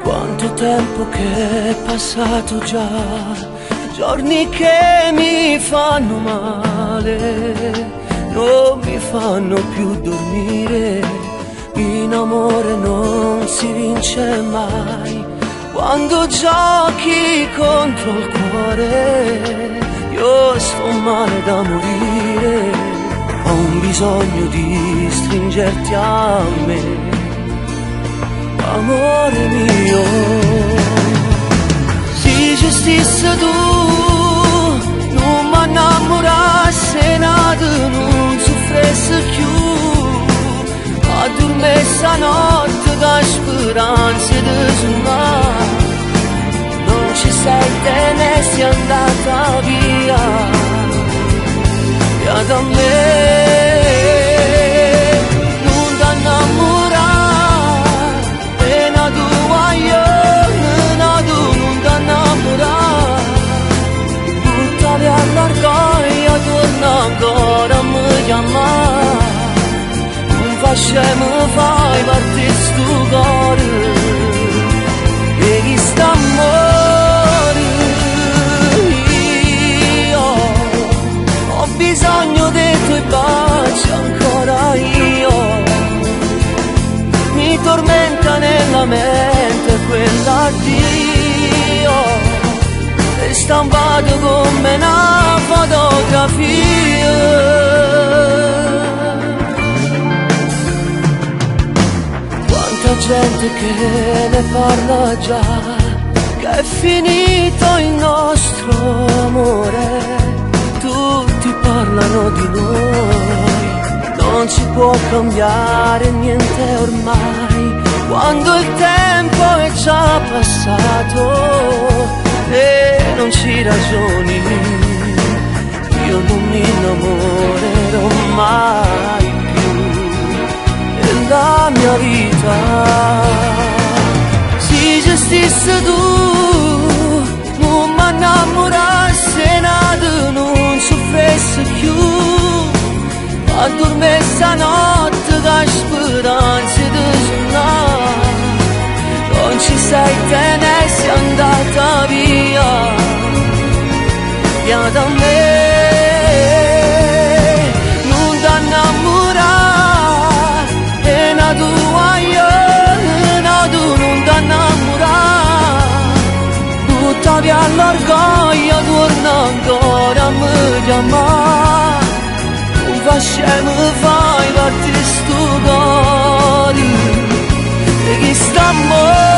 Quanto tempo che è passato già, giorni che mi fanno male, non mi fanno più dormire. In amore non si vince mai, quando giochi contro il cuore. Io sto male da morire, ho un bisogno di stringerti a me, amore mio. Se gestisse tu non mi innamorasse nato, non soffresse più, addormessa notte da speranze di sognare. Non ci sei te ne sei andata via, via da me. Non ti innamorare, pena tua io non ti innamorare. Buttavi all'orgoglio, torna ancora a mi chiamare. Non facciamo fai parte sto cuore e chi sta amore. Io ho bisogno dei tuoi baci ancora io, mi tormenta nella mente quell'addio, è stampato come una fotografia. Gente che ne parla già, che è finito il nostro amore. Tutti parlano di noi, non si può cambiare niente ormai, quando il tempo è già passato e non ci ragioni. Io non mi innamorerò mai la mia vita. Se gestisse tu non mi innamorasse nato, non soffresse più, addormessa notte da speranze di sognare. Non ci sei te ne sei andata via, via da me. Non ti innamorare, pena tua io non ti innamorare. Buttavi all'orgoglio, torna ancora a mi chiamare. Non facciamo fai parte sto cuore e chi sta amore.